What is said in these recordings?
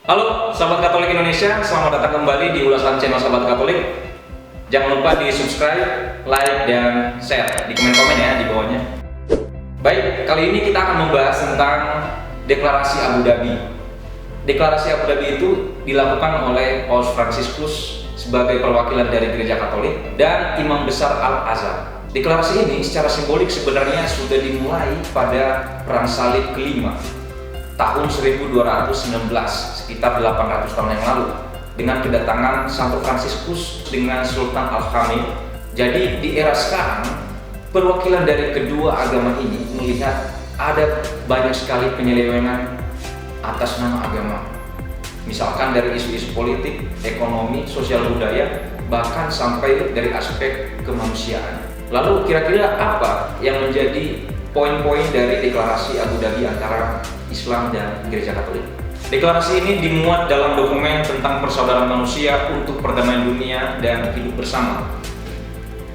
Halo sahabat Katolik Indonesia, selamat datang kembali di ulasan channel Sahabat Katolik. Jangan lupa di subscribe, like, dan share di komen-komen ya di bawahnya. Baik, kali ini kita akan membahas tentang Deklarasi Abu Dhabi. Deklarasi Abu Dhabi itu dilakukan oleh Paus Fransiskus sebagai perwakilan dari Gereja Katolik dan Imam Besar Al-Azhar. Deklarasi ini secara simbolik sebenarnya sudah dimulai pada Perang Salib kelima tahun 1219, sekitar 800 tahun yang lalu, dengan kedatangan Santo Fransiskus dengan Sultan Al-Hamid. Jadi di era sekarang, perwakilan dari kedua agama ini melihat ada banyak sekali penyelewengan atas nama agama. Misalkan dari isu-isu politik, ekonomi, sosial budaya, bahkan sampai dari aspek kemanusiaan. Lalu kira-kira apa yang menjadi poin-poin dari Deklarasi Abu Dhabi antara Islam dan Gereja Katolik? Deklarasi ini dimuat dalam dokumen tentang persaudaraan manusia untuk perdamaian dunia dan hidup bersama.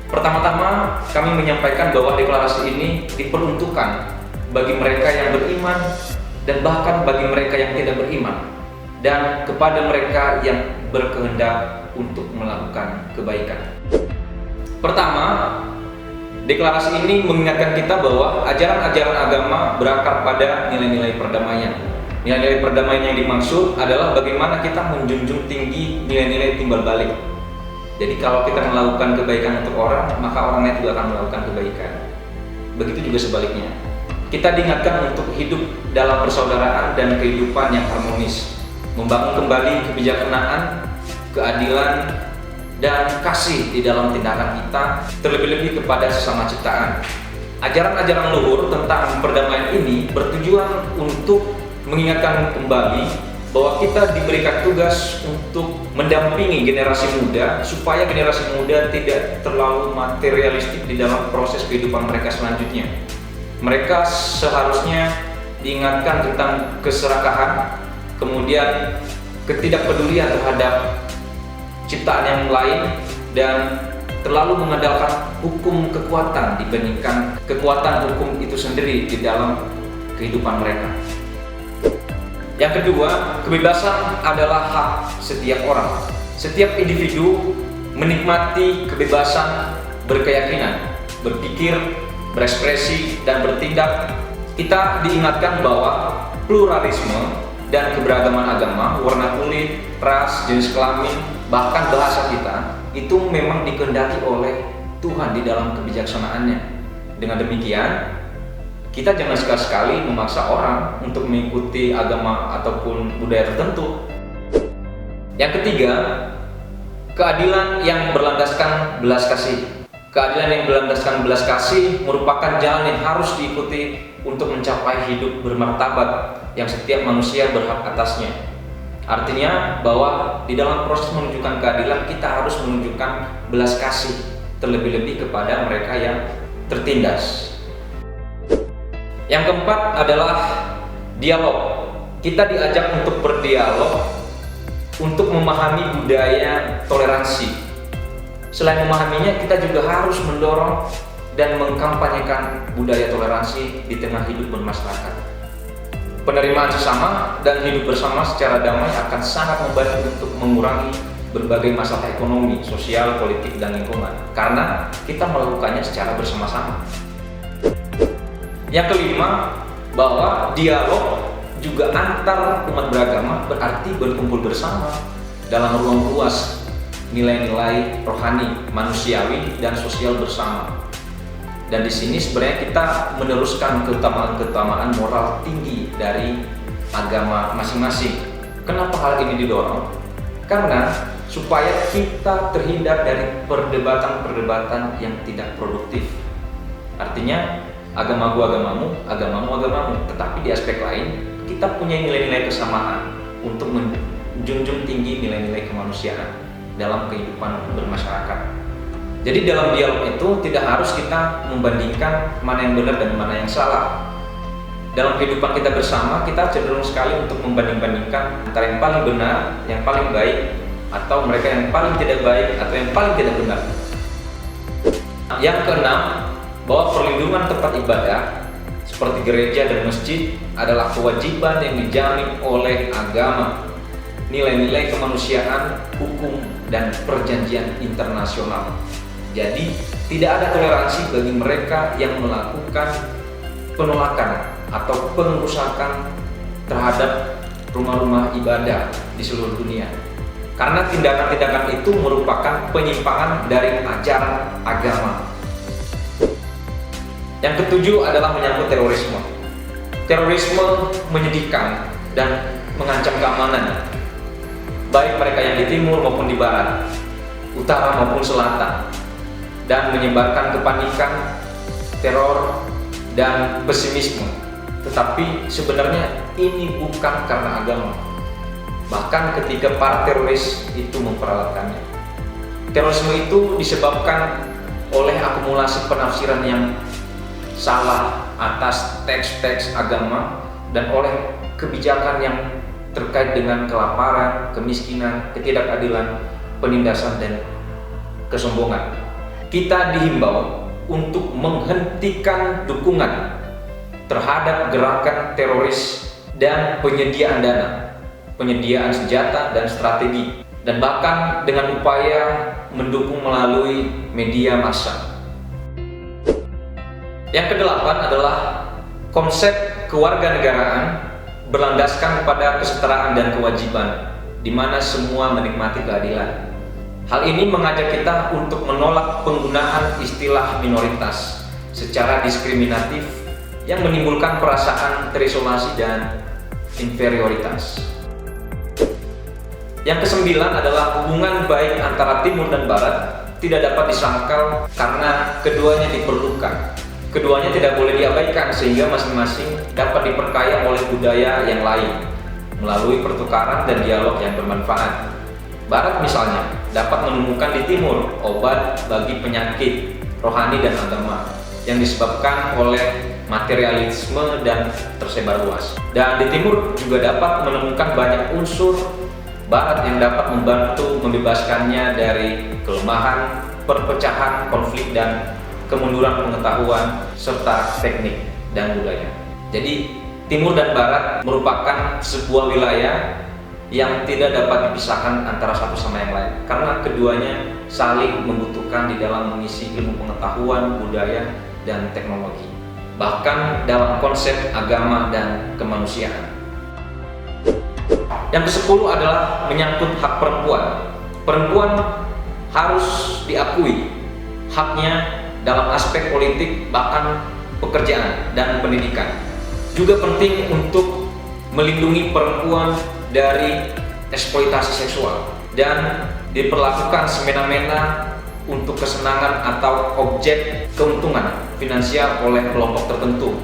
Pertama-tama, kami menyampaikan bahwa deklarasi ini diperuntukkan bagi mereka yang beriman dan bahkan bagi mereka yang tidak beriman, dan kepada mereka yang berkehendak untuk melakukan kebaikan. Pertama, deklarasi ini mengingatkan kita bahwa ajaran-ajaran agama berakar pada nilai-nilai perdamaian. Nilai-nilai perdamaian yang dimaksud adalah bagaimana kita menjunjung tinggi nilai-nilai timbal balik. Jadi kalau kita melakukan kebaikan untuk orang, maka orang lain juga akan melakukan kebaikan. Begitu juga sebaliknya. Kita diingatkan untuk hidup dalam persaudaraan dan kehidupan yang harmonis, membangun kembali kebijaksanaan, keadilan, dan kasih di dalam tindakan kita, terlebih-lebih kepada sesama ciptaan. Ajaran-ajaran luhur tentang perdamaian ini bertujuan untuk mengingatkan kembali bahwa kita diberikan tugas untuk mendampingi generasi muda supaya generasi muda tidak terlalu materialistik di dalam proses kehidupan mereka selanjutnya. Mereka seharusnya diingatkan tentang keserakahan, kemudian ketidakpedulian terhadap ciptaan yang lain, dan terlalu mengandalkan hukum kekuatan dibandingkan kekuatan hukum itu sendiri di dalam kehidupan mereka. Yang kedua, kebebasan adalah hak setiap orang. Setiap individu menikmati kebebasan berkeyakinan, berpikir, berekspresi, dan bertindak. Kita diingatkan bahwa pluralisme dan keberagaman agama, warna kulit, ras, jenis kelamin, bahkan bahasa kita itu memang dikehendaki oleh Tuhan di dalam kebijaksanaannya. Dengan demikian, kita jangan sekali-sekali memaksa orang untuk mengikuti agama ataupun budaya tertentu. Yang ketiga, keadilan yang berlandaskan belas kasih. Keadilan yang berlandaskan belas kasih merupakan jalan yang harus diikuti untuk mencapai hidup bermartabat yang setiap manusia berhak atasnya. Artinya bahwa di dalam proses menunjukkan keadilan kita harus menunjukkan belas kasih, terlebih-lebih kepada mereka yang tertindas. Yang keempat adalah dialog. Kita diajak untuk berdialog, untuk memahami budaya toleransi. Selain memahaminya, kita juga harus mendorong dan mengkampanyekan budaya toleransi di tengah hidup bermasyarakat. Penerimaan sesama dan hidup bersama secara damai akan sangat membantu untuk mengurangi berbagai masalah ekonomi, sosial, politik, dan lingkungan, karena kita melakukannya secara bersama-sama. Yang kelima, bahwa dialog juga antar umat beragama berarti berkumpul bersama dalam ruang luas nilai-nilai rohani, manusiawi, dan sosial bersama. Dan di sini sebenarnya kita meneruskan keutamaan-keutamaan moral tinggi dari agama masing-masing. Kenapa hal ini didorong? Karena supaya kita terhindar dari perdebatan-perdebatan yang tidak produktif. Artinya, agamaku agamamu, agamamu agamamu. Tetapi di aspek lain, kita punya nilai-nilai kesamaan untuk menjunjung tinggi nilai-nilai kemanusiaan dalam kehidupan bermasyarakat. Jadi dalam dialog itu tidak harus kita membandingkan mana yang benar dan mana yang salah. Dalam kehidupan kita bersama, kita cenderung sekali untuk membanding-bandingkan antara yang paling benar, yang paling baik, atau mereka yang paling tidak baik, atau yang paling tidak benar. Yang keenam, bahwa perlindungan tempat ibadah seperti gereja dan masjid adalah kewajiban yang dijamin oleh agama. nilai-nilai kemanusiaan, hukum, dan perjanjian internasional. Jadi, tidak ada toleransi bagi mereka yang melakukan penolakan atau pengerusakan terhadap rumah-rumah ibadah di seluruh dunia. Karena tindakan-tindakan itu merupakan penyimpangan dari ajaran agama. Yang ketujuh adalah menyangkut terorisme. Terorisme menyedihkan dan mengancam keamanan, baik mereka yang di timur maupun di barat, utara maupun selatan, dan menyebarkan kepanikan, teror, dan pesimisme. Tetapi sebenarnya ini bukan karena agama. Bahkan ketika para teroris itu memperalatkannya. Terorisme itu disebabkan oleh akumulasi penafsiran yang salah atas teks-teks agama dan oleh kebijakan yang terkait dengan kelaparan, kemiskinan, ketidakadilan, penindasan, dan kesombongan. Kita dihimbau untuk menghentikan dukungan terhadap gerakan teroris dan penyediaan dana, penyediaan senjata dan strategi, dan bahkan dengan upaya mendukung melalui media massa. Yang kedelapan adalah konsep kewarganegaraan berlandaskan pada kesetaraan dan kewajiban, di mana semua menikmati keadilan. Hal ini mengajak kita untuk menolak penggunaan istilah minoritas secara diskriminatif yang menimbulkan perasaan terisolasi dan inferioritas. Yang kesembilan adalah hubungan baik antara timur dan barat tidak dapat disangkal karena keduanya diperlukan. Keduanya tidak boleh diabaikan sehingga masing-masing dapat diperkaya oleh budaya yang lain melalui pertukaran dan dialog yang bermanfaat. Barat misalnya dapat menemukan di timur obat bagi penyakit rohani dan agama yang disebabkan oleh materialisme dan tersebar luas. Dan di timur juga dapat menemukan banyak unsur barat yang dapat membantu membebaskannya dari kelemahan, perpecahan, konflik, dan kemunduran pengetahuan serta teknik dan budaya. Jadi timur dan barat merupakan sebuah wilayah yang tidak dapat dipisahkan antara satu sama yang lain karena keduanya saling membutuhkan di dalam mengisi ilmu pengetahuan, budaya, dan teknologi, bahkan dalam konsep agama dan kemanusiaan. Yang ke-10 adalah menyangkut hak perempuan. Perempuan harus diakui haknya dalam aspek politik, bahkan pekerjaan dan pendidikan. Juga penting untuk melindungi perempuan dari eksploitasi seksual dan diperlakukan semena-mena untuk kesenangan atau objek keuntungan finansial oleh kelompok tertentu.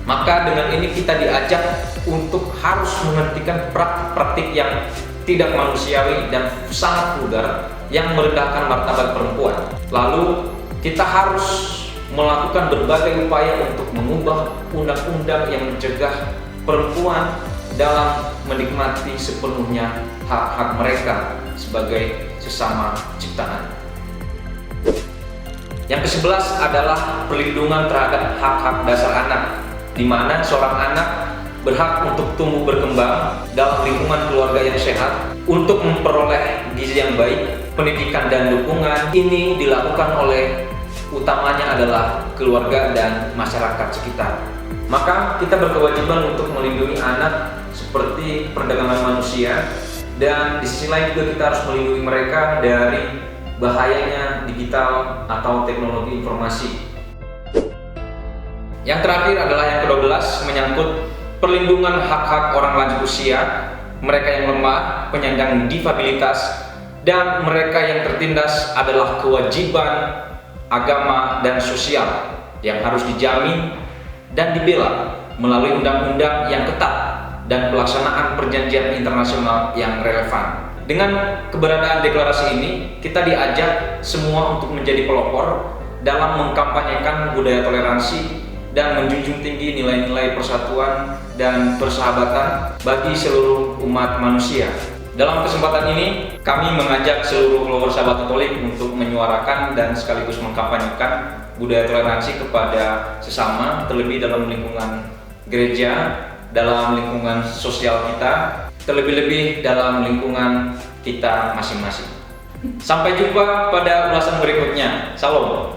Maka dengan ini kita diajak untuk harus menghentikan praktik-praktik yang tidak manusiawi dan sangat vulgar yang merendahkan martabat perempuan. Lalu kita harus melakukan berbagai upaya untuk mengubah undang-undang yang mencegah perempuan dalam menikmati sepenuhnya hak-hak mereka sebagai sesama ciptaan. Yang ke-11 adalah perlindungan terhadap hak-hak dasar anak, di mana seorang anak berhak untuk tumbuh berkembang dalam lingkungan keluarga yang sehat untuk memperoleh gizi yang baik, pendidikan dan dukungan. Ini dilakukan oleh utamanya adalah keluarga dan masyarakat sekitar. Maka kita berkewajiban untuk melindungi anak seperti perdagangan manusia, dan di sisi lain juga kita harus melindungi mereka dari bahayanya digital atau teknologi informasi. Yang terakhir adalah yang ke-12, menyangkut perlindungan hak-hak orang lanjut usia, mereka yang lemah, penyandang difabilitas, dan mereka yang tertindas adalah kewajiban agama dan sosial yang harus dijamin dan dibela melalui undang-undang yang ketat dan pelaksanaan perjanjian internasional yang relevan. Dengan keberadaan deklarasi ini, kita diajak semua untuk menjadi pelopor dalam mengkampanyekan budaya toleransi dan menjunjung tinggi nilai-nilai persatuan dan persahabatan bagi seluruh umat manusia. Dalam kesempatan ini, kami mengajak seluruh follower Sahabat Katolik untuk menyuarakan dan sekaligus mengkampanyekan budaya toleransi kepada sesama, terlebih dalam lingkungan gereja, dalam lingkungan sosial kita, terlebih-lebih dalam lingkungan kita masing-masing. Sampai jumpa pada ulasan berikutnya. Salam.